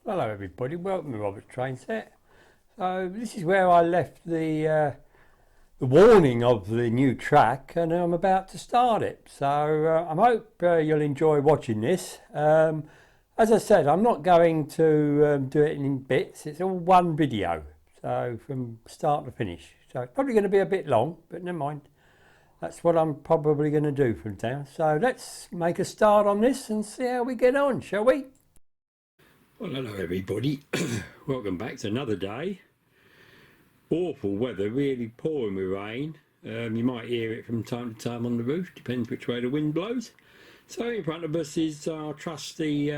Hello everybody, welcome to Robert's Train Set. So this is where I left the warning of the new track, and I'm about to start it. So I hope you'll enjoy watching this. As I said, I'm not going to do it in bits, it's all one video, so from start to finish. So it's probably going to be a bit long, but never mind. That's what I'm probably going to do from now. So let's make a start on this and see how we get on, shall we? Well, hello everybody. Welcome back to another day. Awful weather, really pouring with rain. You might hear it from time to time on the roof, depends which way the wind blows. So in front of us is our trusty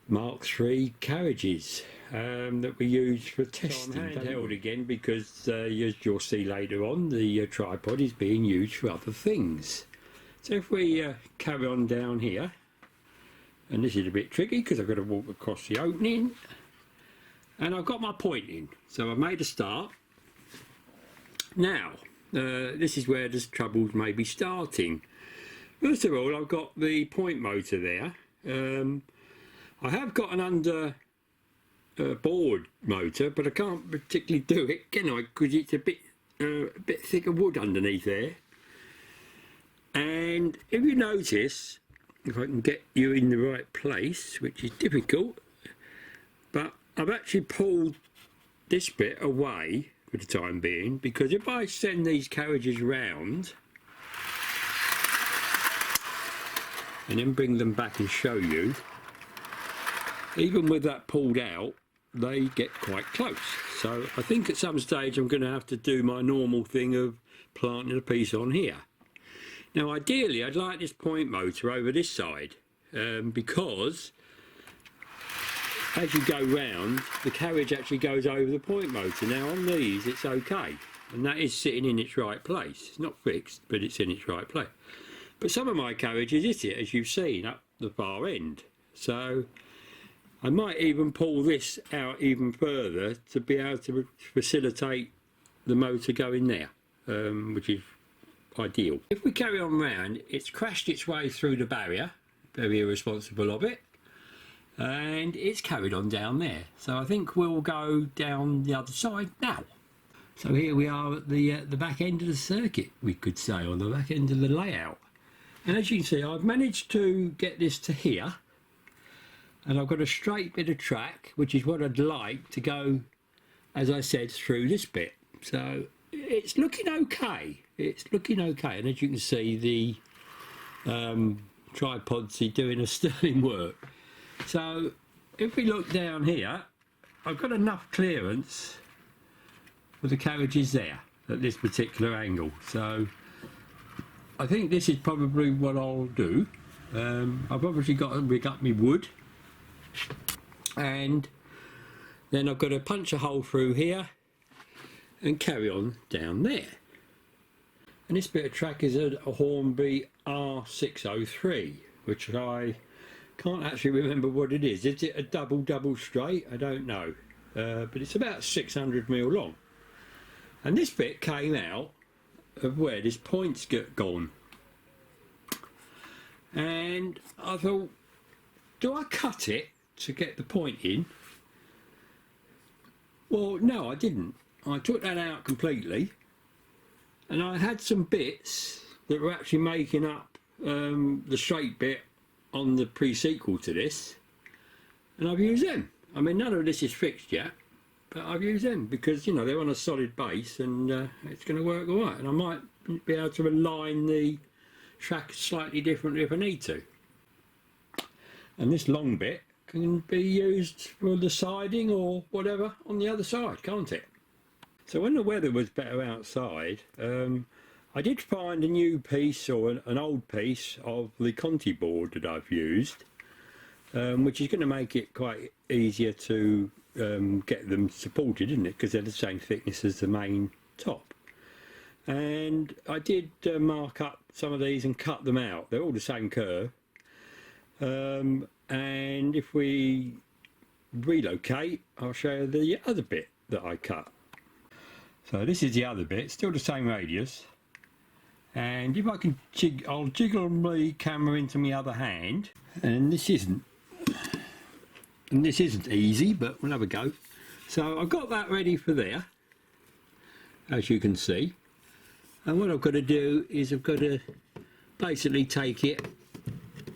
Mark III carriages that we use for testing. So I'm handheld again because as you'll see later on, the tripod is being used for other things. So if we carry on down here, and this is a bit tricky because I've got to walk across the opening, and I've got my pointing, so I've made a start. Now this is where the troubles may be starting. First of all, I've got the point motor there. I have got an under board motor, but I can't particularly do it, can I, because it's a bit thicker wood underneath there. And if you notice, if I can get you in the right place, which is difficult, but I've actually pulled this bit away for the time being, because if I send these carriages round and then bring them back and show you, even with that pulled out, they get quite close. So I think at some stage I'm going to have to do my normal thing of planting a piece on here. Now ideally I'd like this point motor over this side, because as you go round, the carriage actually goes over the point motor. Now on these it's okay, and that is sitting in its right place. It's not fixed, but it's in its right place. But some of my carriages hit it, as you've seen, up the far end. So I might even pull this out even further to be able to facilitate the motor going there, which is ideal. If we carry on round, it's crashed its way through the barrier, very irresponsible of it, and it's carried on down there. So I think we'll go down the other side now. So here we are at the back end of the circuit, we could say, or the back end of the layout. And as you can see, I've managed to get this to here, and I've got a straight bit of track, which is what I'd like to go, as I said, through this bit. So it's looking okay. It's looking okay, and as you can see, the tripod's doing a sterling work. So if we look down here, I've got enough clearance for the carriages there at this particular angle. So I think this is probably what I'll do. I've obviously got to rig up my wood, and then I've got to punch a hole through here and carry on down there. And this bit of track is a Hornby R603, which I can't actually remember what it is. Is it a double straight? I don't know, but it's about 600mm long. And this bit came out of where this point's gone, and I thought, do I cut it to get the point in? Well, no, I didn't. I took that out completely, and I had some bits that were actually making up the straight bit on the pre-sequel to this, and I've used them. I mean, none of this is fixed yet, but I've used them because, you know, they're on a solid base, and it's going to work all right. And I might be able to align the track slightly differently if I need to. And this long bit can be used for the siding or whatever on the other side, can't it? So when the weather was better outside, I did find a new piece, or an old piece of the Conti board that I've used, which is going to make it quite easier to get them supported, isn't it? Because they're the same thickness as the main top. And I did mark up some of these and cut them out. They're all the same curve. And if we relocate, I'll show you the other bit that I cut. So this is the other bit, still the same radius. And if I can I'll jiggle the camera into my other hand, and this isn't and this isn't easy, but we'll have a go. So I've got that ready for there, as you can see, and what I've got to do is I've got to basically take it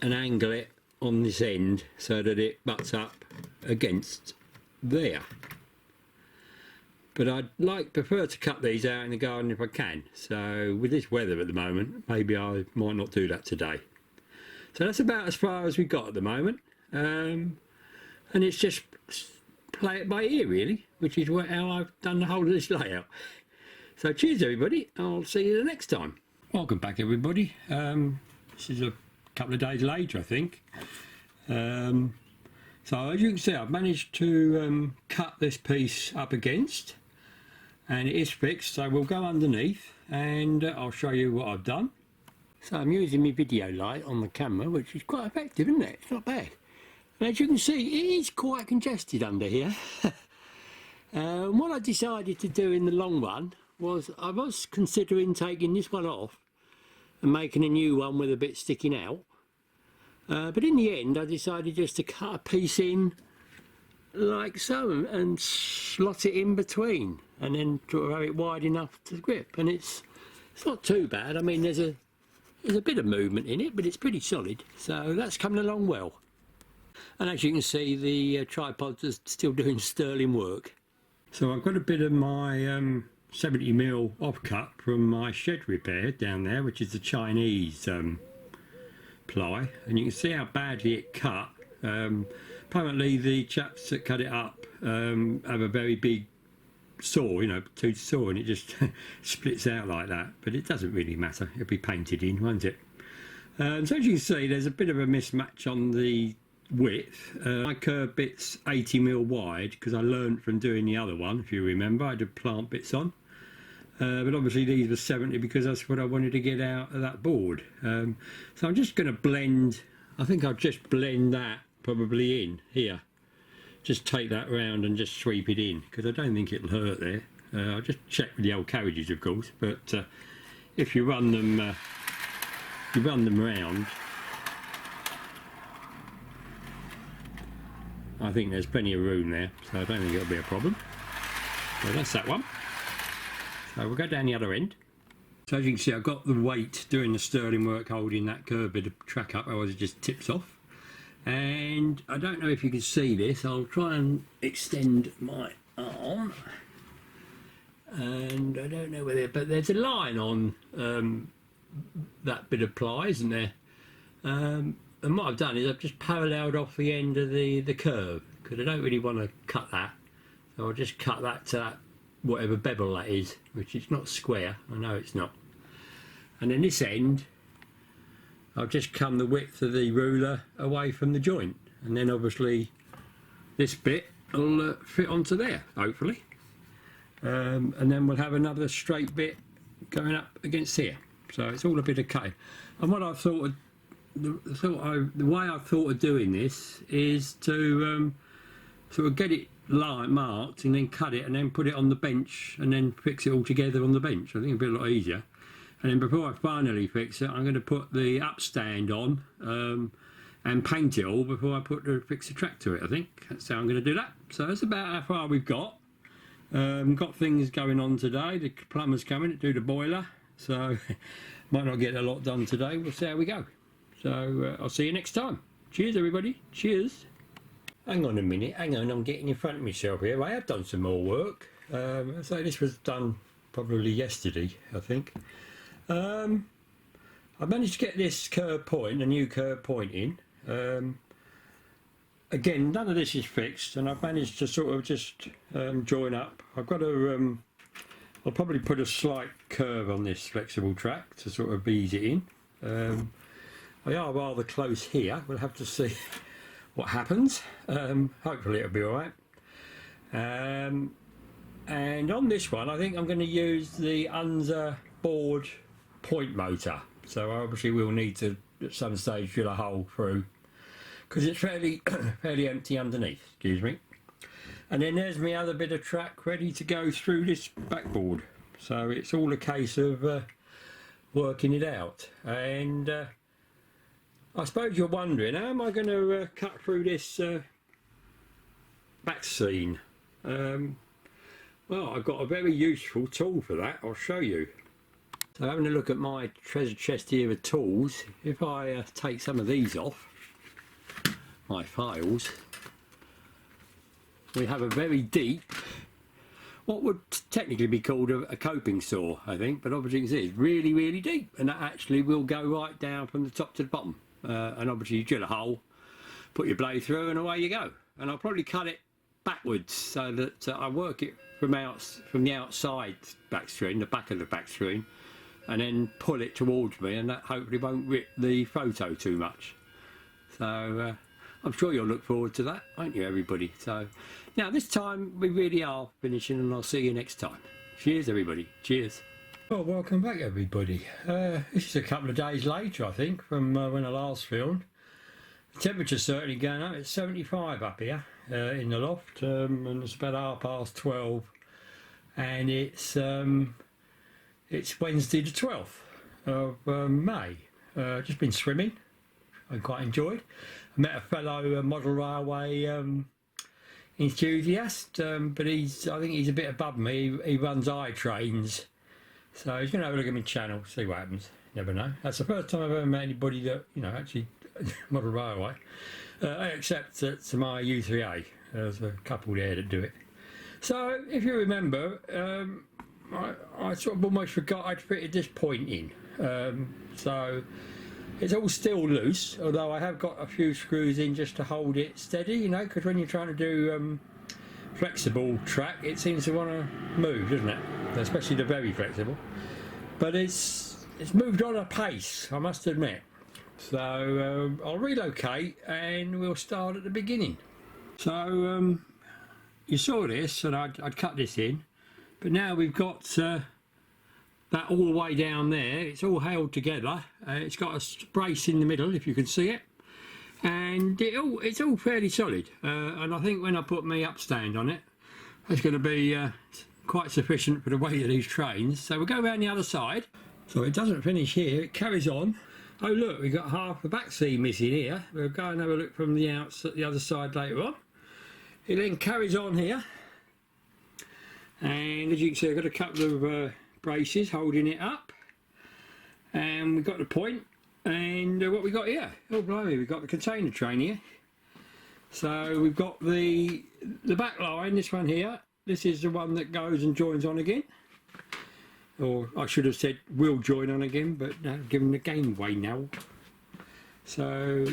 and angle it on this end so that it butts up against there. But I'd prefer to cut these out in the garden if I can. So with this weather at the moment, maybe I might not do that today. So that's about as far as we've got at the moment. And it's just play it by ear really, which is how I've done the whole of this layout. So cheers everybody, I'll see you the next time. Welcome back everybody. This is a couple of days later I think. So as you can see, I've managed to cut this piece up against, and it is fixed, so we'll go underneath and I'll show you what I've done. So I'm using my video light on the camera, which is quite effective, isn't it? It's not bad. And as you can see, it is quite congested under here. What I decided to do in the long run was I was considering taking this one off and making a new one with a bit sticking out. But in the end I decided just to cut a piece in like so and slot it in between and then sort of have it wide enough to grip, and it's not too bad. I mean there's a bit of movement in it, but it's pretty solid, so that's coming along well. And as you can see, the tripods are still doing sterling work. So I've got a bit of my 70mm offcut from my shed repair down there, which is the Chinese ply, and you can see how badly it cut. Apparently the chaps that cut it up have a very big saw, you know, tooth saw, and it just splits out like that, but it doesn't really matter, it'll be painted in, won't it? So as you can see, there's a bit of a mismatch on the width. My curve bit's 80mm wide because I learned from doing the other one, if you remember, I did plant bits on. But obviously these were 70 because that's what I wanted to get out of that board. So I'm just going to blend, I think I'll just blend that probably in here. Just take that round and just sweep it in because I don't think it'll hurt there. I'll just check with the old carriages of course, but if you run them round, I think there's plenty of room there, so I don't think it'll be a problem. So that's that one. So we'll go down the other end. So as you can see, I've got the weight doing the sterling work holding that curved bit of track up, otherwise it just tips off. And I don't know if you can see this, I'll try and extend my arm. And I don't know whether, but there's a line on that bit of ply, isn't there? And what I've done is I've just paralleled off the end of the curve, because I don't really want to cut that. So I'll just cut that to that, whatever bevel that is, which is not square, I know it's not. And then this end, I'll just come the width of the ruler away from the joint, and then obviously this bit will fit onto there, hopefully. And then we'll have another straight bit going up against here. So it's all a bit of cutting. And what I thought of, the way I thought of doing this is to sort of get it marked and then cut it and then put it on the bench and then fix it all together on the bench. I think it'll be a lot easier. And then before I finally fix it, I'm going to put the upstand on and paint it all before I fix the track to it, I think. That's how I'm going to do that. So that's about how far we've got. Got things going on today. The plumber's coming to do the boiler, so might not get a lot done today. We'll see how we go. So I'll see you next time. Cheers everybody. Cheers. Hang on a minute, hang on, I'm getting in front of myself here. I have done some more work. So this was done probably yesterday, I think. I managed to get this curve point, a new curve point in. Again, none of this is fixed, and I've managed to sort of just join up. I've got to, I'll probably put a slight curve on this flexible track to sort of ease it in. We are rather close here, we'll have to see what happens. Hopefully it'll be alright. And on this one I think I'm going to use the Unser board point motor, so obviously we'll need to at some stage drill a hole through because it's fairly empty underneath, excuse me. And then there's my other bit of track ready to go through this backboard, so it's all a case of working it out. And I suppose you're wondering, how am I going to cut through this vaccine. Well, I've got a very useful tool for that. I'll show you. So having a look at my treasure chest here of tools, if I take some of these off my files, we have a very deep, what would technically be called a coping saw, I think, but obviously you can see it's really, really deep, and that actually will go right down from the top to the bottom. And obviously you drill a hole, put your blade through, and away you go. And I'll probably cut it backwards so that I work it from the outside back screen, the back of the back screen, and then pull it towards me, and that hopefully won't rip the photo too much. So I'm sure you'll look forward to that, won't you, everybody? So now this time we really are finishing, and I'll see you next time. Cheers, everybody. Cheers. Well, welcome back, everybody. This is a couple of days later, I think, from when I last filmed. The temperature's certainly going up. It's 75 up here in the loft, and it's about 12:30, and it's Wednesday the 12th of May. Just been swimming. I quite enjoyed. I met a fellow model railway enthusiast, but I think he's a bit above me. He runs trains, so he's going to have a look at my channel, see what happens. Never know. That's the first time I've ever met anybody that, you know, actually model railway, except at my U3A. There's a couple there that do it. So if you remember, I sort of almost forgot I'd fitted this point in. So it's all still loose, although I have got a few screws in just to hold it steady, you know, because when you're trying to do flexible track, it seems to want to move, doesn't it? Especially the very flexible. But it's moved on a pace, I must admit. So I'll relocate and we'll start at the beginning. So you saw this, and I'd cut this in, but now we've got that all the way down there. It's all held together. It's got a brace in the middle, if you can see it, and it's all fairly solid. And I think when I put my upstand on it, it's going to be quite sufficient for the weight of these trains. So we'll go around the other side. So it doesn't finish here, it carries on. Oh look, we've got half the back seam missing here. We'll go and have a look from the other side later on. It then carries on here, and as you can see, I've got a couple of braces holding it up, and we've got the point, and what we got here, oh blimey, we've got the container train here. So we've got the back line, this one here. This is the one that goes and joins on again, or I should have said will join on again, but no, given the game away now. So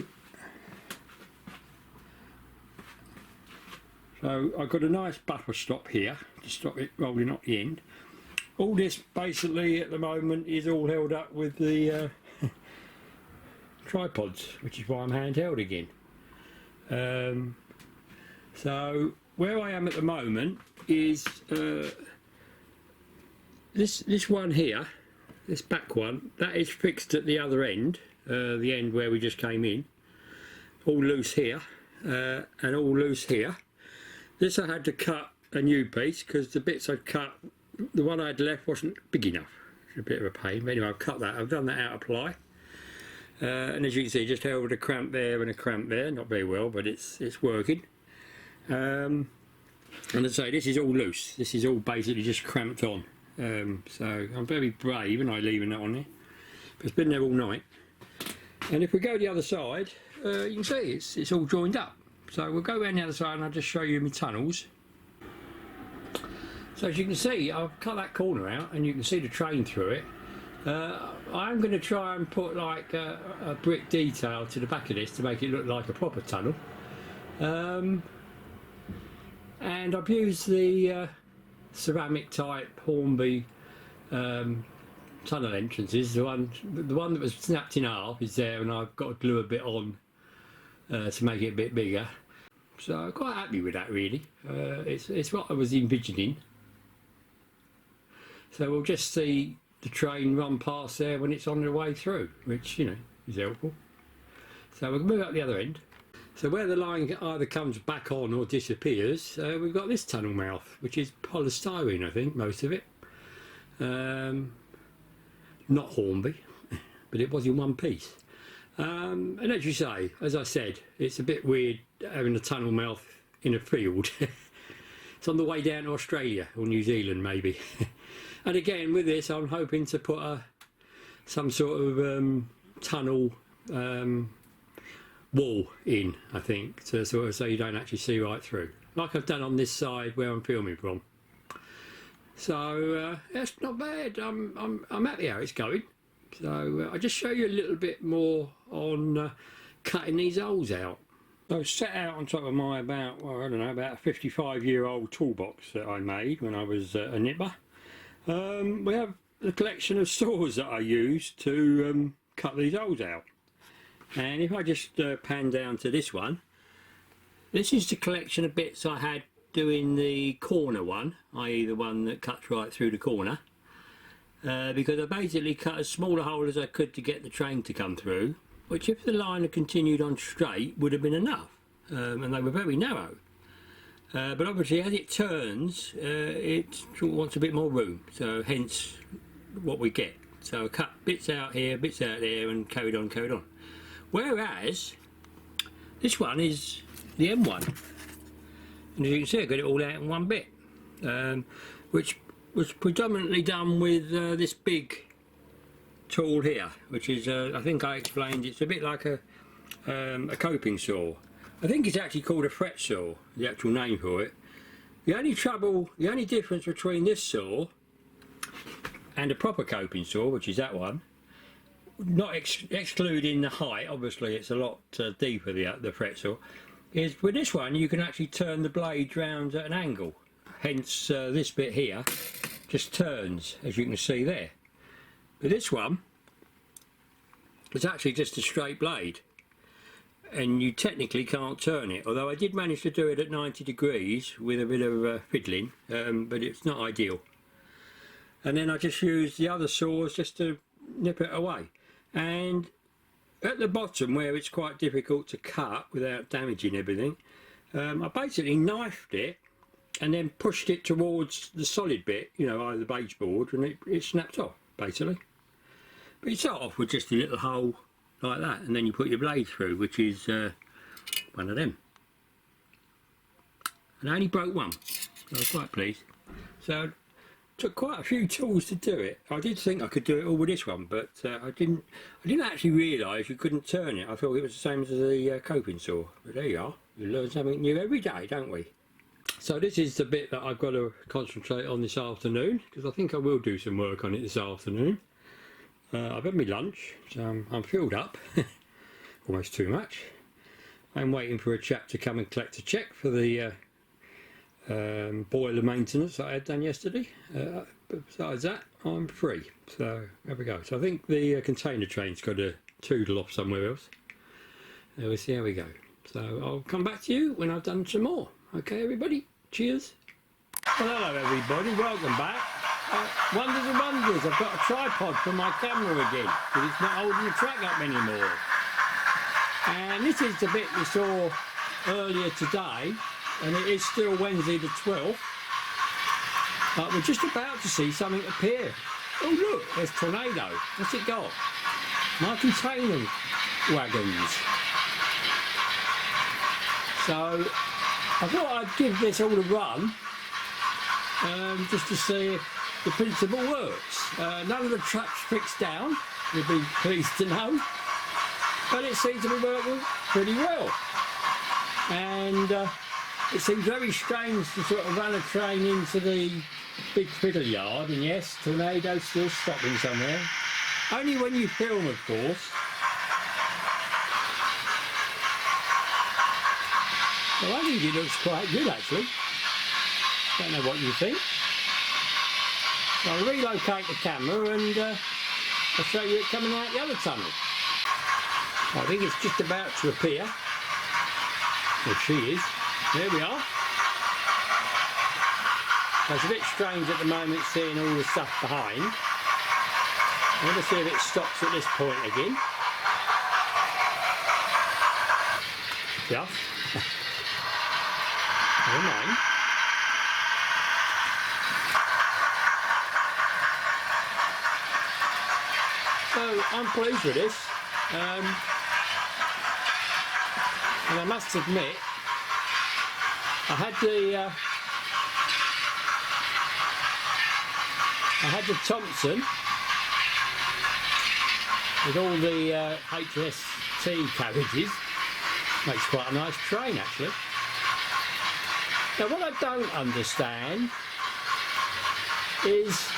I've got a nice buffer stop here to stop it rolling off the end. All this basically at the moment is all held up with the tripods, which is why I'm handheld again. So where I am at the moment is this one here, this back one, that is fixed at the other end, the end where we just came in, all loose here, and all loose here. This I had to cut a new piece because the bits I'd cut, the one I'd left wasn't big enough. It's a bit of a pain, but anyway, I've cut that. I've done that out of ply, and as you can see, just held with a cramp there and a cramp there. Not very well, but it's working. And as I say, this is all loose. This is all basically just cramped on. So I'm very brave, and I leaving that on there. But it's been there all night. And if we go the other side, you can see it's all joined up. So we'll go around the other side and I'll just show you my tunnels. So as you can see, I've cut that corner out and you can see the train through it. I'm going to try and put like a brick detail to the back of this to make it look like a proper tunnel. And I've used the ceramic type Hornby tunnel entrances. The one that was snapped in half is there, and I've got to glue a bit on to make it a bit bigger. So I'm quite happy with that, really. It's what I was envisioning. So we'll just see the train run past there when it's on the way through, which, you know, is helpful. So we'll move up the other end. So where the line either comes back on or disappears, we've got this tunnel mouth, which is polystyrene, I think, most of it. Not Hornby, but it was in one piece. And as you say, as I said, it's a bit weird having the tunnel mouth in a field. It's on the way down to Australia or New Zealand maybe. And again with this I'm hoping to put some sort of tunnel wall in, I think, to sort of so you don't actually see right through, like I've done on this side where I'm filming from. So that's not bad. I'm happy how it's going. So I'll just show you a little bit more on cutting these holes out. So set out on top of my about, well, I don't know, about a 55-year-old toolbox that I made when I was a nipper. We have the collection of saws that I use to cut these holes out. And if I just pan down to this one, this is the collection of bits I had doing the corner one, i.e. the one that cuts right through the corner, because I basically cut as small a hole as I could to get the train to come through, which if the line had continued on straight would have been enough, and they were very narrow. But obviously as it turns it wants a bit more room, so hence what we get. So I cut bits out here, bits out there, and carried on. Whereas this one is the M1, and as you can see I got it all out in one bit, which was predominantly done with this big tool here, which is I think I explained it's a bit like a coping saw. I think it's actually called a fret saw, the actual name for it. The only difference between this saw and a proper coping saw, which is that one, not excluding the height, obviously it's a lot deeper, the fret saw, is with this one you can actually turn the blade round at an angle. Hence this bit here just turns, as you can see there. But this one is actually just a straight blade, and you technically can't turn it, although I did manage to do it at 90 degrees with a bit of fiddling, but it's not ideal. And then I just used the other saws just to nip it away. And at the bottom, where it's quite difficult to cut without damaging everything, I basically knifed it and then pushed it towards the solid bit, you know, either the base board, and it snapped off basically. But you start off with just a little hole like that, and then you put your blade through, which is one of them. And I only broke one, so I was quite pleased. So it took quite a few tools to do it. I did think I could do it all with this one, but I didn't actually realise you couldn't turn it. I thought it was the same as the coping saw. But there you are. You learn something new every day, don't we? So this is the bit that I've got to concentrate on this afternoon, because I think I will do some work on it this afternoon. I've had my lunch, so I'm filled up, almost too much. I'm waiting for a chap to come and collect a cheque for the boiler maintenance that I had done yesterday. But besides that, I'm free. So there we go. So I think the container train's got to toodle off somewhere else. We'll see how we go. So I'll come back to you when I've done some more. Okay, everybody. Cheers. Well, hello, everybody. Welcome back. Wonders and wonders, I've got a tripod for my camera again, because it's not holding the track up anymore. And this is the bit we saw earlier today, and it is still Wednesday the 12th. But we're just about to see something appear. Oh look, there's Tornado. What's it got? My container wagons. So I thought I'd give this all a run, just to see if the principle works. None of the trucks fixed down, you'll be pleased to know, but it seems to be working pretty well. And it seems very strange to sort of run a train into the big fiddle yard, and yes, Tornado's still stopping somewhere. Only when you film, of course. Well, I think it looks quite good actually. Don't know what you think. So I'll relocate the camera and I'll show you it coming out the other tunnel. I think it's just about to appear. There she is. There we are. So it's a bit strange at the moment seeing all the stuff behind. I'm going to see if it stops at this point again. Yeah. Never mind. So I'm pleased with this, and I must admit I had the Thompson with all the HST carriages. Makes quite a nice train actually. Now what I don't understand is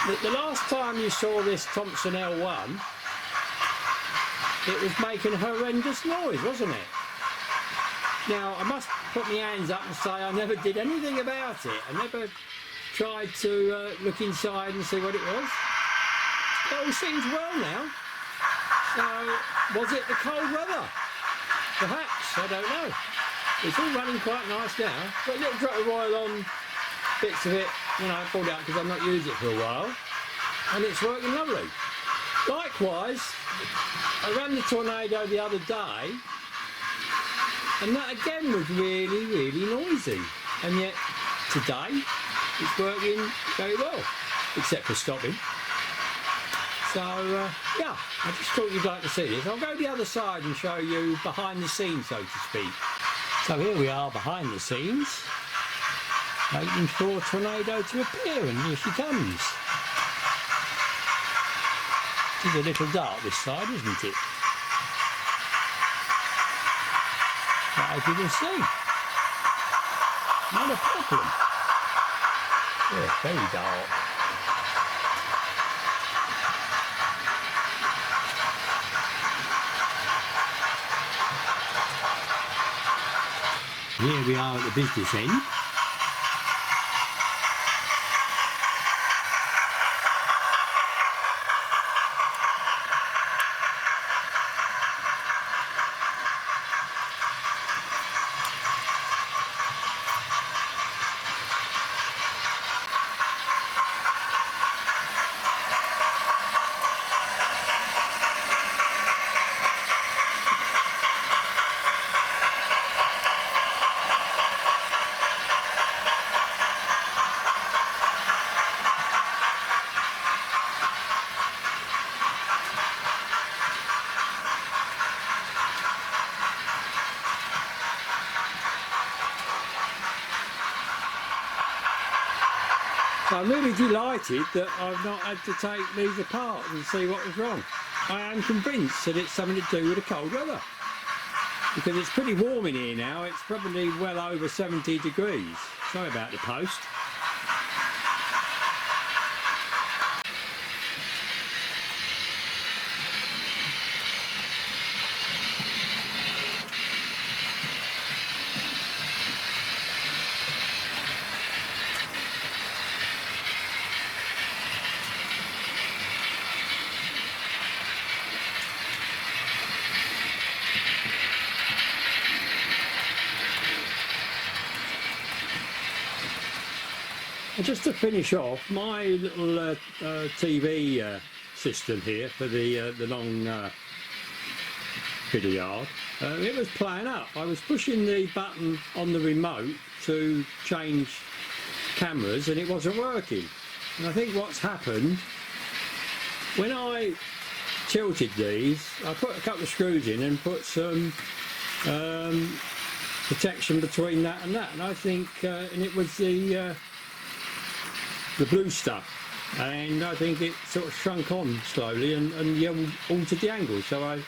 that the last time you saw this Thompson L1, it was making a horrendous noise, wasn't it? Now I must put my hands up and say I never did anything about it. I never tried to look inside and see what it was. It all seems well now. So was it the cold weather? Perhaps, I don't know. It's all running quite nice now. Got a little drop of oil on bits of it, you know, I pulled out because I've not used it for a while, and it's working lovely. Likewise, I ran the Tornado the other day, and that again was really, really noisy. And yet today it's working very well, except for stopping. So yeah, I just thought you'd like to see this. I'll go the other side and show you behind the scenes, so to speak. So here we are behind the scenes, waiting for Tornado to appear, and here she comes. It's a little dark this side, isn't it? But as you can see, not a problem. Yeah, very dark. Here we are at the business end. So I'm really delighted that I've not had to take these apart and see what was wrong. I am convinced that it's something to do with the cold weather, because it's pretty warm in here now. It's probably well over 70 degrees. Sorry about the post. And just to finish off, my little TV system here for the long video yard, it was playing up. I was pushing the button on the remote to change cameras and it wasn't working. And I think what's happened, when I tilted these, I put a couple of screws in and put some protection between that, and I think, and it was the blue stuff, and I think it sort of shrunk on slowly and altered the angle. So I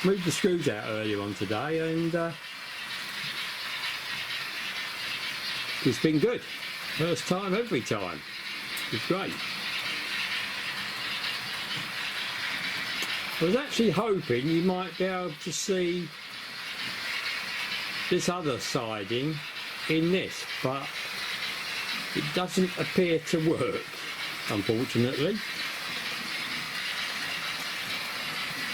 moved the screws out earlier on today, and it's been good. First time every time. It's great. I was actually hoping you might be able to see this other siding in this, but it doesn't appear to work, unfortunately.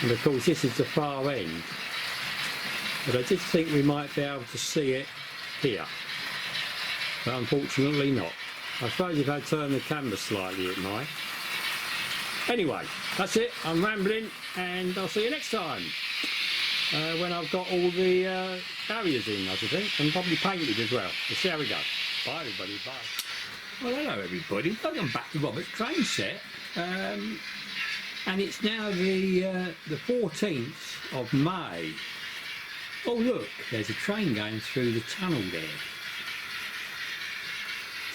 And of course this is the far end, but I did think we might be able to see it here, but unfortunately not. I suppose if I turn the camera slightly it might. Anyway, that's it, I'm rambling, and I'll see you next time when I've got all the barriers in, I should think, and probably painted as well. We'll see how we go. Bye everybody, bye. Well, hello everybody, welcome back to Robert's Train Set, and it's now the 14th of May Oh look, there's a train going through the tunnel there.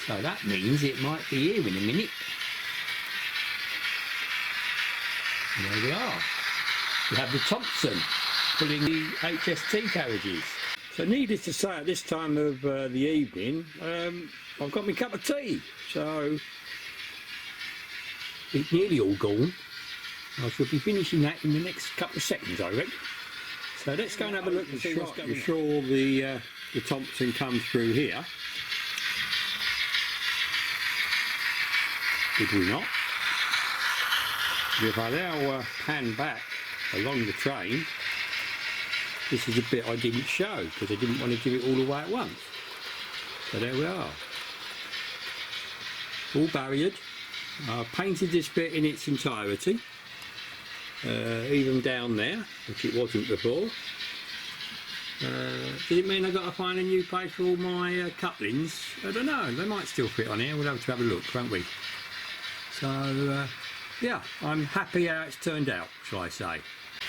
So that means it might be here in a minute. And there we are. We have the Thompson pulling the HST carriages. So needless to say, at this time of the evening, I've got my cup of tea. So it's nearly all gone. I shall be finishing that in the next couple of seconds, I reckon. So let's go and have a look and see what's going on. Sure, the Thompson comes through here. Did we not? But if I now pan back along the train, this is a bit I didn't show because I didn't want to give it all away at once. So there we are. All barriered. I painted this bit in its entirety. Even down there, which it wasn't before. Does it mean I've got to find a new place for all my couplings? I don't know, they might still fit on here. We'll have to have a look, won't we? So yeah, I'm happy how it's turned out, shall I say.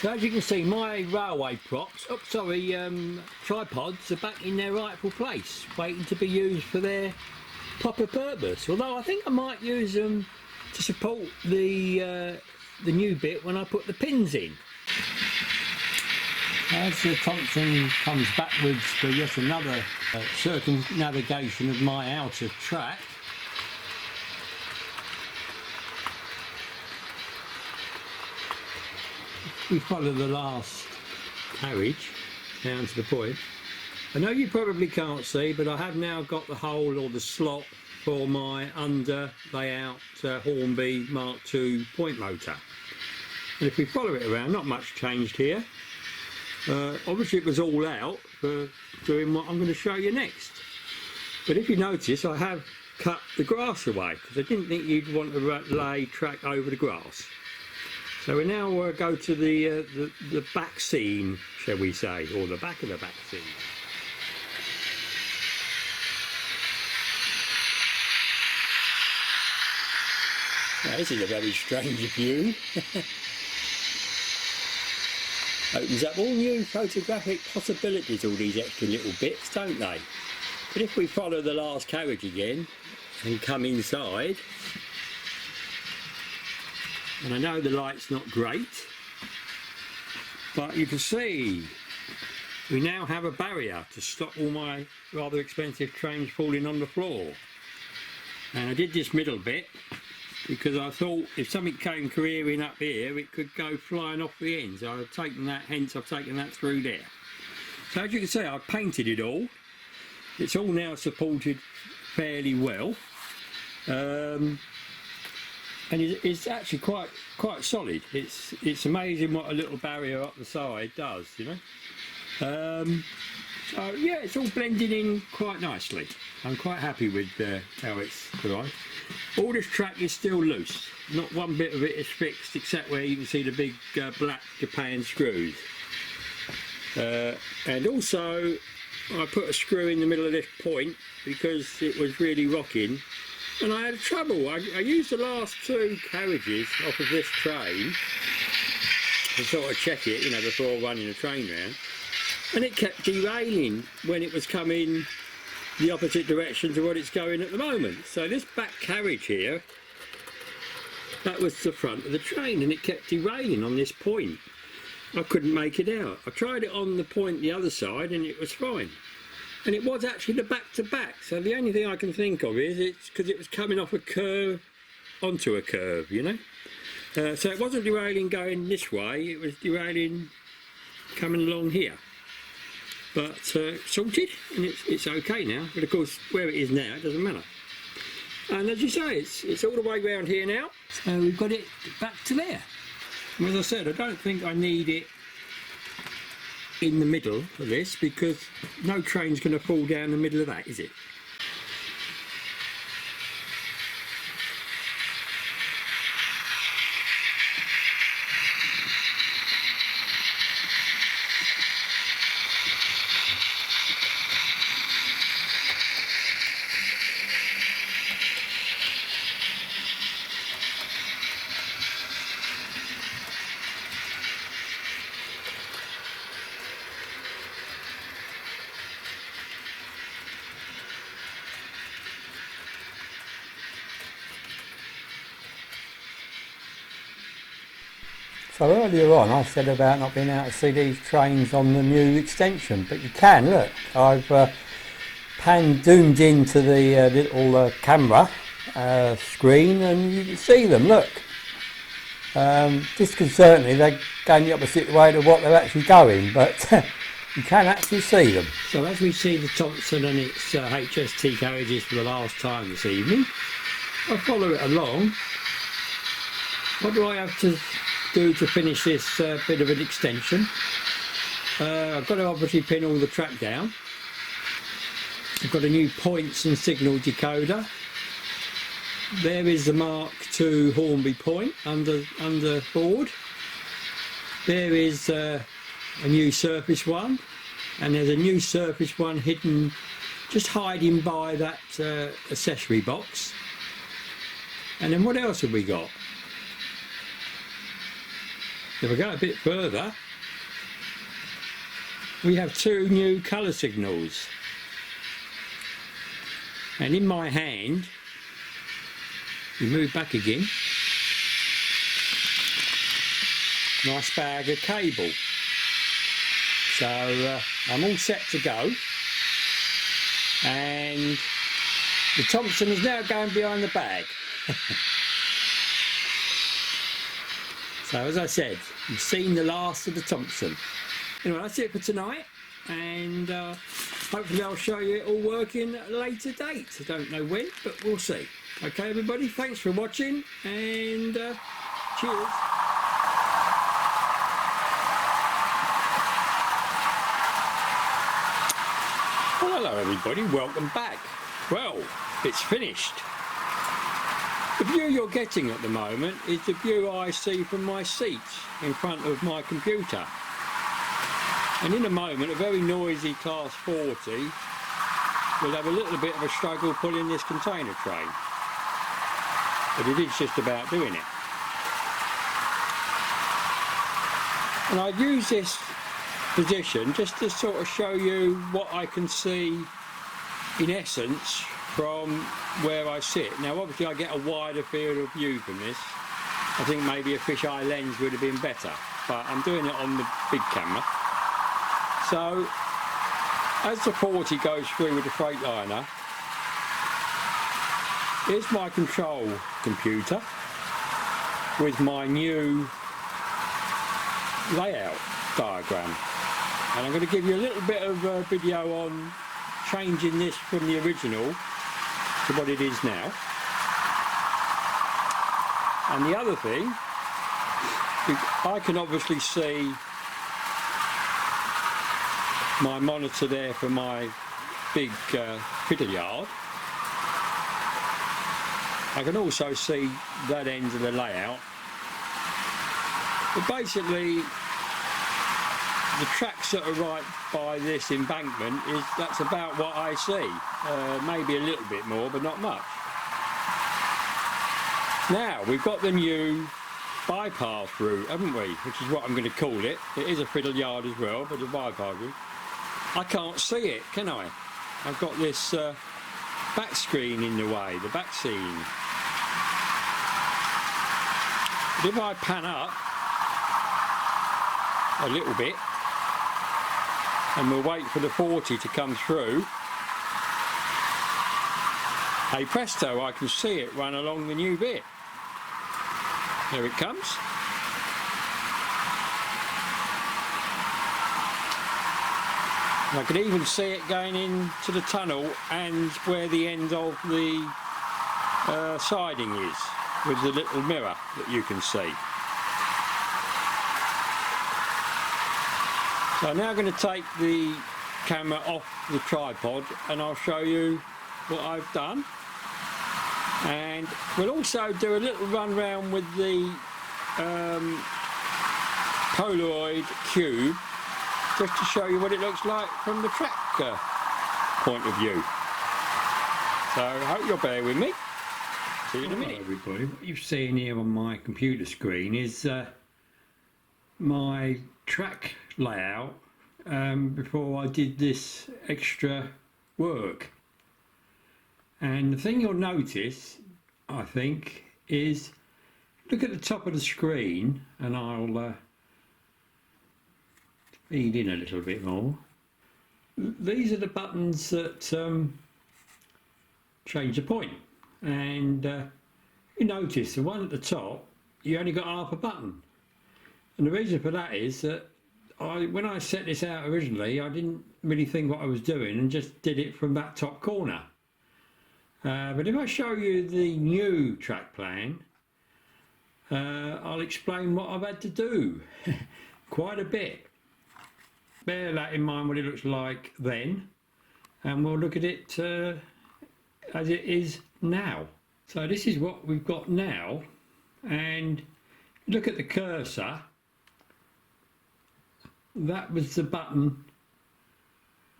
So as you can see, my railway props, tripods are back in their rightful place, waiting to be used for their proper purpose. Although I think I might use them to support the new bit when I put the pins in. As the Thompson comes backwards for yet another circumnavigation of my outer track, we follow the last carriage down to the point. I know you probably can't see, but I have now got the hole or the slot for my under layout Hornby Mark II point motor. And if we follow it around, not much changed here. Obviously it was all out for doing what I'm going to show you next. But if you notice, I have cut the grass away because I didn't think you'd want to lay track over the grass. So we now go to the back scene, shall we say, or the back of the back scene. Now, this is a very strange view. Opens up all new photographic possibilities, all these extra little bits, don't they? But if we follow the last carriage again and come inside, and I know the light's not great, but you can see we now have a barrier to stop all my rather expensive trains falling on the floor. And I did this middle bit because I thought if something came careering up here, it could go flying off the end. So I've taken that, hence I've taken that through there. So as you can see, I've painted it all. It's all now supported fairly well. And it's actually quite solid. It's amazing what a little barrier up the side does, you know. So yeah, it's all blended in quite nicely. I'm quite happy with how it's put on. All this track is still loose. Not one bit of it is fixed except where you can see the big black Japan screws. And also I put a screw in the middle of this point because it was really rocking. And I had trouble. I used the last two carriages off of this train to sort of check it, you know, before running the train round. And it kept derailing when it was coming the opposite direction to what it's going at the moment. So this back carriage here, that was the front of the train, and it kept derailing on this point. I couldn't make it out. I tried it on the point the other side and it was fine. And it was actually the back-to-back, so the only thing I can think of is it's because it was coming off a curve onto a curve, you know. So it wasn't derailing going this way, it was derailing coming along here. But sorted, and it's okay now. But of course, where it is now, it doesn't matter. And as you say, it's all the way around here now. So we've got it back to there. And as I said, I don't think I need it in the middle of this because no train's going to fall down the middle of that, is it? So earlier on I said about not being able to see these trains on the new extension, but you can. Look, I've zoomed into the little camera screen and you can see them, look. Disconcertingly they're going the opposite way to what they're actually going, but you can actually see them. So as we see the Thompson and its HST carriages for the last time this evening, I'll follow it along. What do I have to do to finish this bit of an extension? I've got to obviously pin all the track down. I've got a new points and signal decoder. There is the Mark II Hornby point under board. There is a new surface one, and there's a new surface one hidden, just hiding by that accessory box. And then what else have we got? If we go a bit further, we have two new colour signals. And in my hand, we move back again, nice bag of cable. So I'm all set to go, and the Thompson is now going behind the bag. So as I said, you've seen the last of the Thompson. Anyway, that's it for tonight, and hopefully I'll show you it all working at a later date. I don't know when, but we'll see. Okay everybody, thanks for watching, and cheers. Well, hello everybody, welcome back. Well, it's finished. The view you're getting at the moment is the view I see from my seat in front of my computer. And in a moment, a very noisy Class 40 will have a little bit of a struggle pulling this container train. But it is just about doing it. And I use this position just to sort of show you what I can see in essence from where I sit. Now obviously I get a wider field of view from this. I think maybe a fisheye lens would have been better, but I'm doing it on the big camera. So as the 40 goes through with the Freightliner, here's my control computer with my new layout diagram, and I'm going to give you a little bit of a video on changing this from the original to what it is now. And the other thing, I can obviously see my monitor there for my big fiddle yard. I can also see that end of the layout. But basically, the tracks that are right by this embankment, that's about what I see. Maybe a little bit more, but not much. Now, we've got the new bypass route, haven't we? Which is what I'm going to call it. It is a fiddle yard as well, but a bypass route. I can't see it, can I? I've got this back screen in the way, the back scene. But if I pan up a little bit, and we'll wait for the 40 to come through, hey presto, I can see it run along the new bit. There it comes. I can even see it going into the tunnel and where the end of the siding is, with the little mirror that you can see. So I'm now going to take the camera off the tripod and I'll show you what I've done. And we'll also do a little run round with the Polaroid cube, just to show you what it looks like from the track point of view. So I hope you'll bear with me. See you in a minute. Hello everybody, what you're seeing here on my computer screen is my track layout before I did this extra work. And the thing you'll notice, I think, is look at the top of the screen, and I'll feed in a little bit more. These are the buttons that change the point, and you notice the one at the top, you only got half a button, and the reason for that is that when I set this out originally, I didn't really think what I was doing and just did it from that top corner. But if I show you the new track plan, I'll explain what I've had to do quite a bit. Bear that in mind, what it looks like then, and we'll look at it as it is now. So this is what we've got now, and look at the cursor. That was the button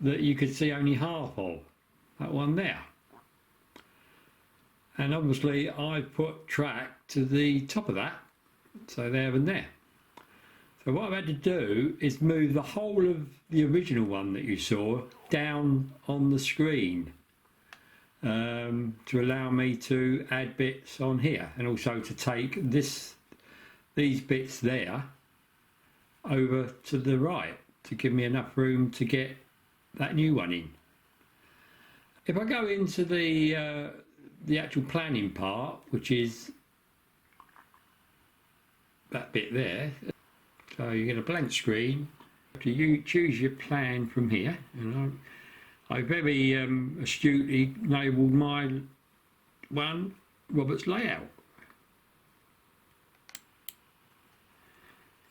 that you could see only half of, that one there. And obviously I put track to the top of that, so there and there. So what I've had to do is move the whole of the original one that you saw down on the screen to allow me to add bits on here, and also to take these bits there over to the right to give me enough room to get that new one in. If I go into the actual planning part, which is that bit there, so you get a blank screen. You choose your plan from here, and I very astutely labelled my one Robert's layout.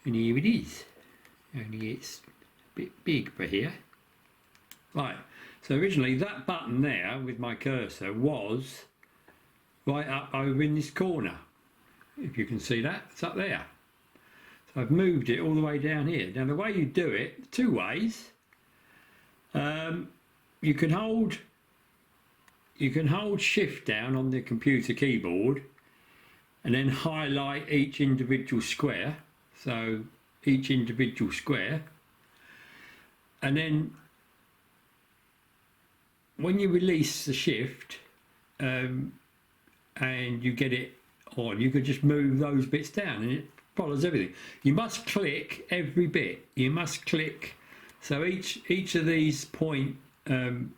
And here it is, only it's a bit big for here. Right, so originally that button there with my cursor was right up over in this corner. If you can see that, it's up there. So I've moved it all the way down here. Now the way you do it, two ways. You can hold shift down on the computer keyboard and then highlight each individual square. So each individual square, and then when you release the shift and you get it on, you can just move those bits down and it follows everything. You must click every bit. You must click. So each of these point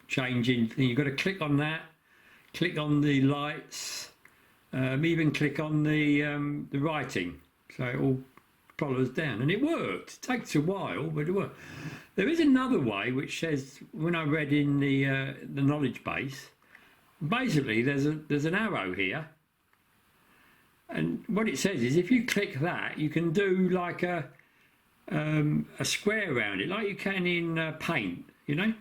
changing, you've got to click on that, click on the lights, even click on the writing. So it all follows down, and it worked. It takes a while, but it worked. There is another way which says, when I read in the knowledge base, basically there's an arrow here, and what it says is if you click that, you can do like a square around it, like you can in paint, you know.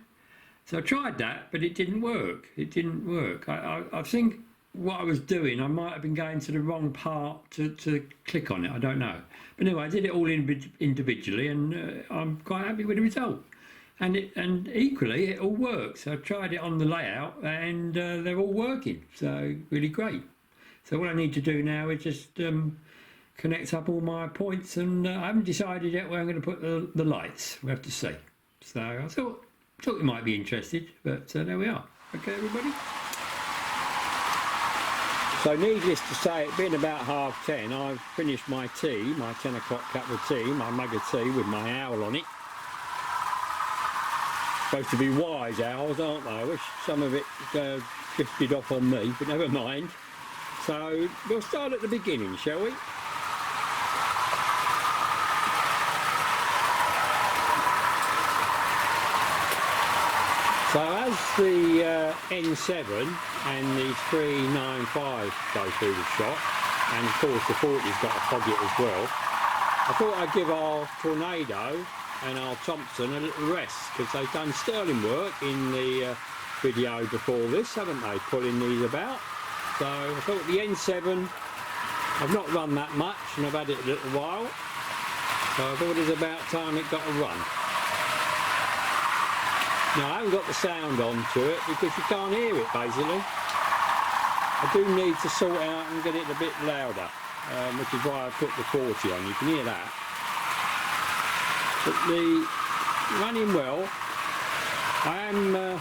So I tried that, but it didn't work. It didn't work. I think what I was doing, I might have been going to the wrong part to click on it. I don't know. But anyway, I did it all individually, and I'm quite happy with the result. And equally, it all works. I tried it on the layout, and they're all working. So really great. So what I need to do now is just connect up all my points, and I haven't decided yet where I'm going to put the lights. We'll have to see. So I thought you might be interested, but there we are. Okay, everybody. So needless to say, it being about 10:30, I've finished my tea, my 10 o'clock cup of tea, my mug of tea with my owl on it. Supposed to be wise owls, aren't they? I wish some of it drifted off on me, but never mind. So we'll start at the beginning, shall we? So as the N7 and the 395 go through the shot, and of course the 40's got to fog it as well, I thought I'd give our Tornado and our Thompson a little rest, because they've done sterling work in the video before this, haven't they, pulling these about. So I thought the N7, I've not run that much and I've had it a little while, so I thought it was about time it got a run. Now I haven't got the sound onto it because you can't hear it basically. I do need to sort out and get it a bit louder, which is why I put the 40 on. You can hear that. But the running well. I am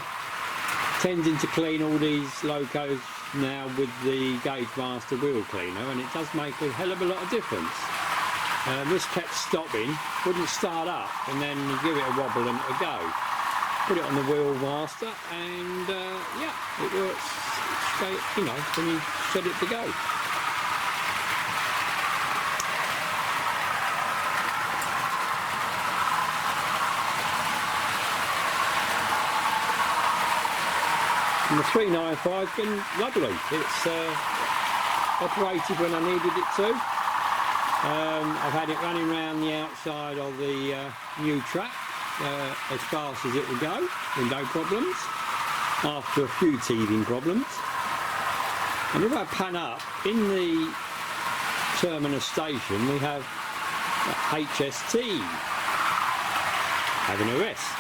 tending to clean all these locos now with the Gauge Master wheel cleaner, and it does make a hell of a lot of difference. This kept stopping, wouldn't start up, and then you give it a wobble and it'll go. Put it on the Wheel Master, and yeah, it works straight, you know, when you set it to go. And the 395's been lovely. It's operated when I needed it to. I've had it running around the outside of the new track as fast as it will go, with no problems, after a few teething problems. And if I pan up, in the terminus station we have HST having a rest,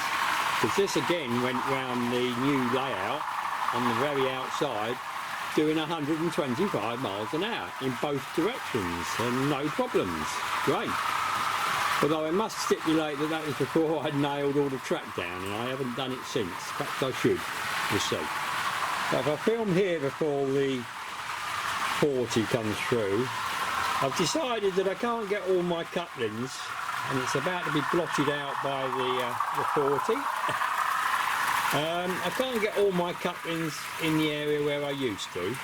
because this again went round the new layout on the very outside doing 125 miles an hour in both directions and no problems. Great. Although I must stipulate that that was before I'd nailed all the track down, and I haven't done it since. Perhaps I should. We'll see. So if I film here before the 40 comes through, I've decided that I can't get all my couplings, and it's about to be blotted out by the 40. I can't get all my couplings in the area where I used to,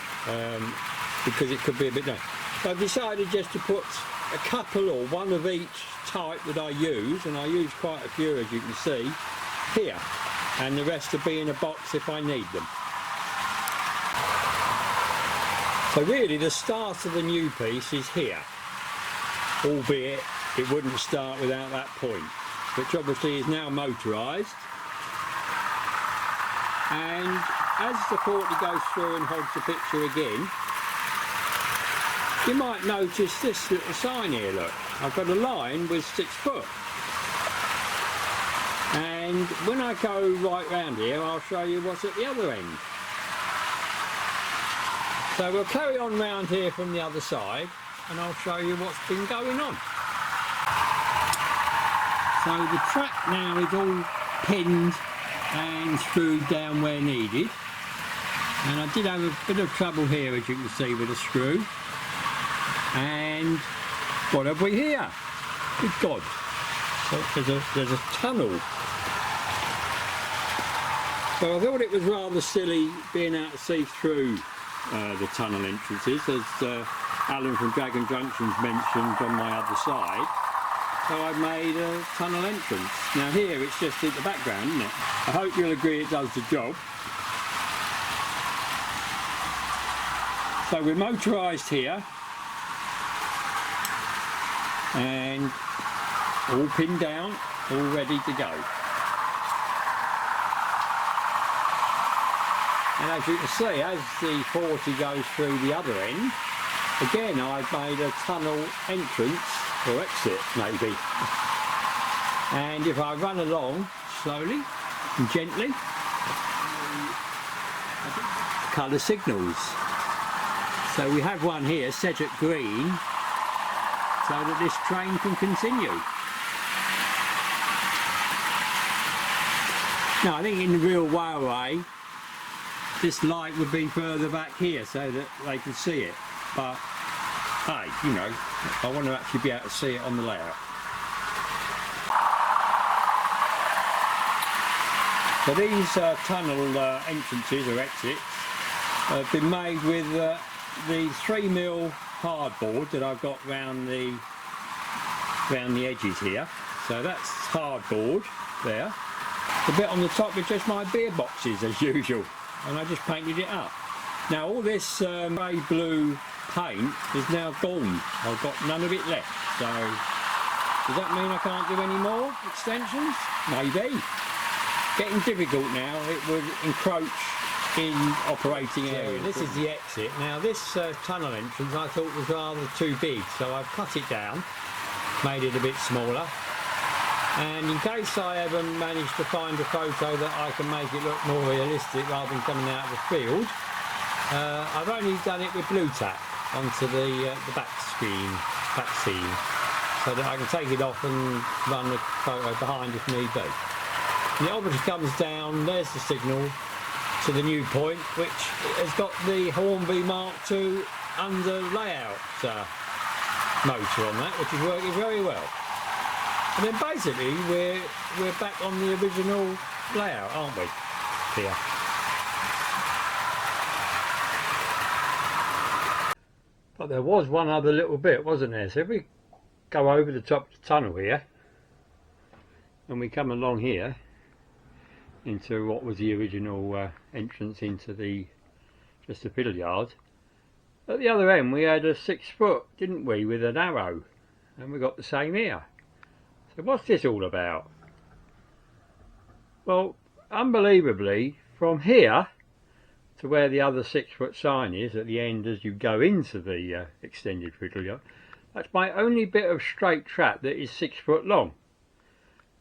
because it could be a bit low. So I've decided just to put a couple or one of each type that I use, and I use quite a few as you can see, here, and the rest will be in a box if I need them. So really the start of the new piece is here, albeit it wouldn't start without that point, which obviously is now motorised. And as the 40 goes through and holds the picture again, you might notice this little sign here, look. I've got a line with 6 foot. And when I go right round here, I'll show you what's at the other end. So we'll carry on round here from the other side, and I'll show you what's been going on. So the track now is all pinned and screwed down where needed, and I did have a bit of trouble here, as you can see, with a screw. And what have we here? Good God! So there's a tunnel. So I thought it was rather silly being able to see through the tunnel entrances, as Alan from Dragon Junction's mentioned on my other side. So I made a tunnel entrance. Now here it's just in the background, isn't it? I hope you'll agree it does the job. So we're motorised here, and all pinned down, all ready to go. And as you can see, as the 40 goes through the other end, again I've made a tunnel entrance, or exit maybe. And if I run along slowly and gently, colour signals. So we have one here set at green, so that this train can continue. Now I think in the real railway, this light would be further back here so that they can see it. But hey, you know, I want to actually be able to see it on the layout. So these tunnel entrances or exits have been made with the 3mm hardboard that I've got round the edges here. So that's hardboard there. The bit on the top is just my beer boxes as usual, and I just painted it up. Now all this grey blue paint is now gone. I've got none of it left. So does that mean I can't do any more extensions? Maybe. Getting difficult now. It would encroach in operating areas. This is the exit. Now this tunnel entrance I thought was rather too big, so I've cut it down, made it a bit smaller, and in case I ever manage to find a photo that I can make it look more realistic rather than coming out of the field, I've only done it with blue tack onto the back scene, so that I can take it off and run the photo behind if need be. And it obviously comes down, there's the signal, to the new point, which has got the Hornby Mark II under layout motor on that, which is working very well. And then basically we're back on the original layout, aren't we, here? But there was one other little bit, wasn't there? So if we go over the top of the tunnel here, and we come along here into what was the original entrance into the just the fiddle yard. At the other end we had a 6 foot, didn't we, with an arrow, and we got the same here. So what's this all about? Well, unbelievably, from here to where the other 6 foot sign is at the end as you go into the extended fiddle yard, that's my only bit of straight track that is 6 foot long.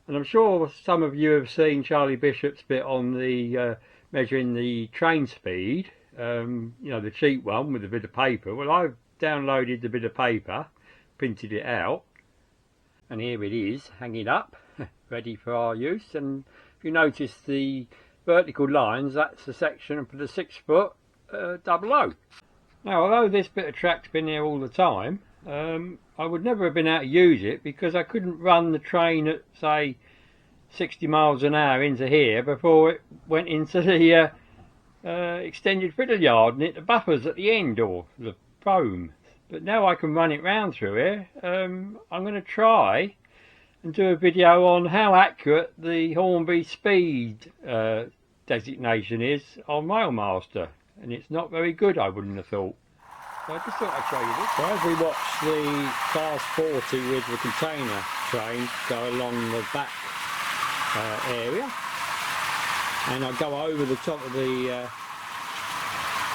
And I'm sure some of you have seen Charlie Bishop's bit on the measuring the train speed, you know, the cheap one with a bit of paper. Well, I've downloaded the bit of paper, printed it out, and here it is hanging up ready for our use. And if you notice the vertical lines, that's the section for the 6 foot 00. Now, although this bit of track's been here all the time, I would never have been able to use it because I couldn't run the train at, say, 60 miles an hour into here before it went into the extended fiddle yard and hit the buffers at the end, or the foam. But now I can run it round through here. I'm going to try and do a video on how accurate the Hornby speed designation is on Railmaster, and it's not very good, I wouldn't have thought. So I just thought I'd show you this. So as we watch the Class 40 with the container train go along the back area, and I go over the top of the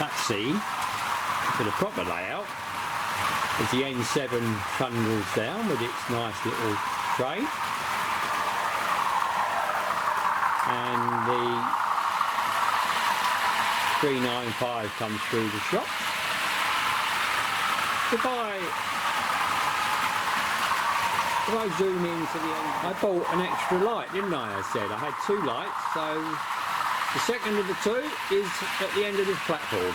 that scene to the proper layout, as the N7 thunders down with its nice little train, and the 395 comes through the shop. If I zoom into the end, I bought an extra light, didn't I? I said I had 2 lights, so the second of the 2 is at the end of this platform.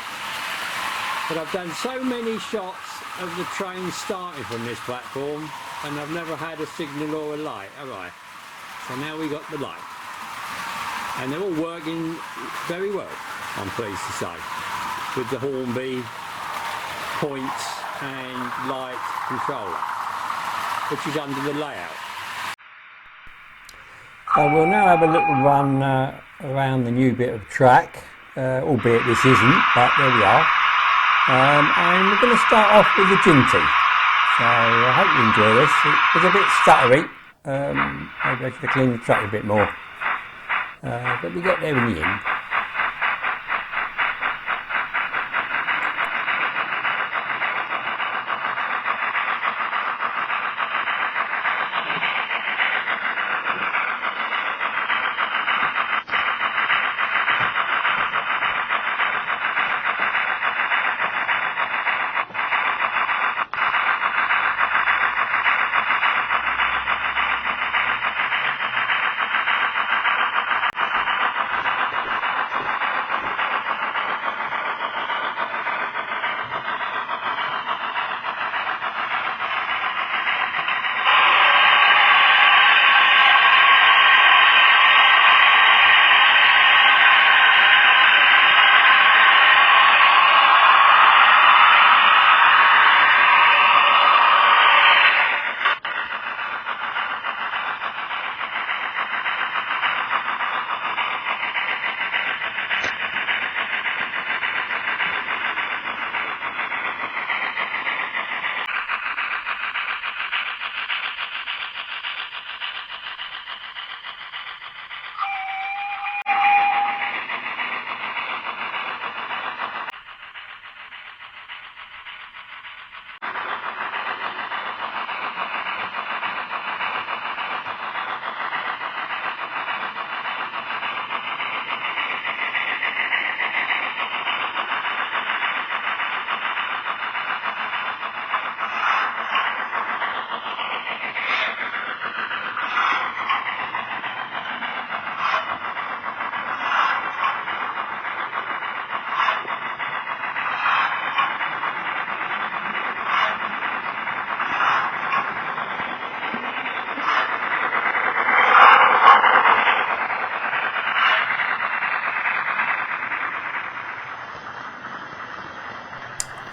But I've done so many shots of the train starting from this platform, and I've never had a signal or a light, have I? So now we got the light, and they're all working very well, I'm pleased to say, with the Hornby points and light controller, which is under the layout. We'll now have a little run around the new bit of track, albeit this isn't, but there we are. And we're going to start off with the Jinty. So I hope you enjoy this. It was a bit stuttery. Maybe I should have cleaned the track a bit more. But we get there in the end.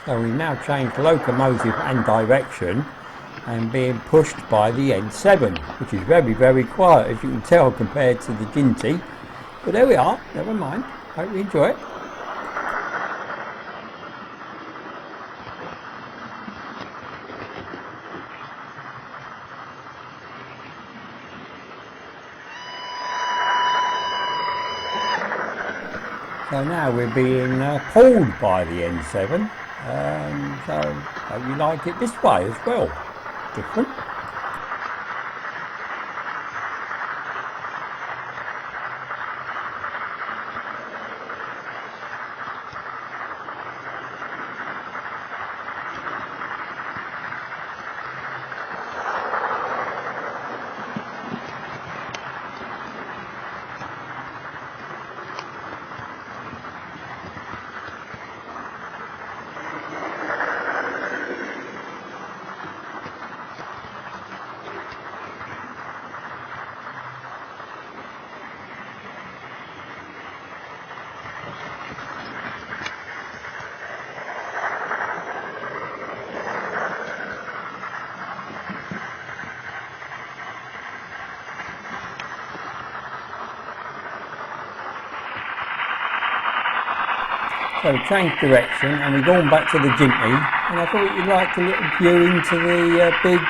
So we've now changed locomotive and direction and being pushed by the N7, which is very, very quiet, as you can tell, compared to the Ginty. But there we are, never mind. Hope you enjoy it. So now we're being pulled by the N7, so hope you like it this way as well. Different. So we changed direction and we've gone back to the Ginty, and I thought you'd like a little view into the big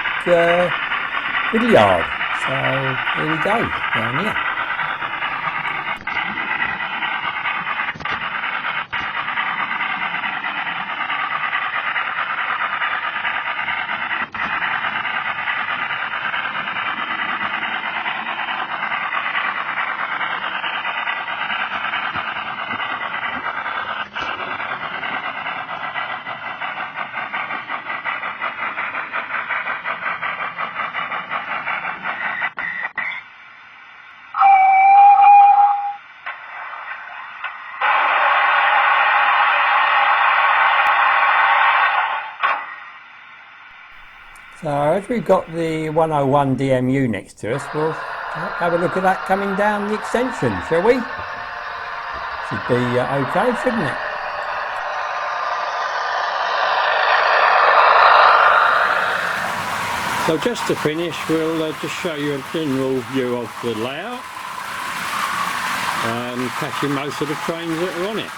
fiddle yard. So here we go, down here. So as we've got the 101 DMU next to us, we'll have a look at that coming down the extension, shall we? Should be okay, shouldn't it? So just to finish, we'll just show you a general view of the layout, catching most of the trains that are on it.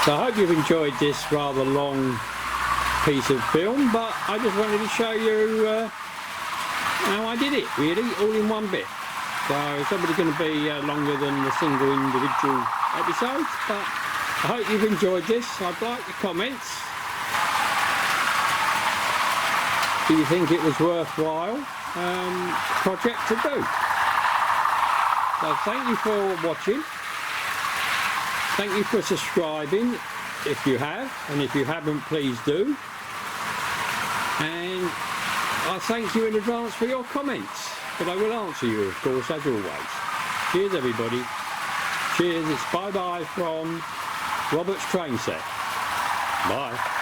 So I hope you've enjoyed this rather long piece of film, but I just wanted to show you how I did it, really, all in one bit. So it's probably going to be longer than the single individual episodes, but I hope you've enjoyed this. I'd like your comments. Do you think it was worthwhile project to do? So thank you for watching. Thank you for subscribing if you have, and if you haven't, please do. And I thank you in advance for your comments, but I will answer you, of course, as always. Cheers, everybody. Cheers. It's bye-bye from Robert's Train Set. Bye.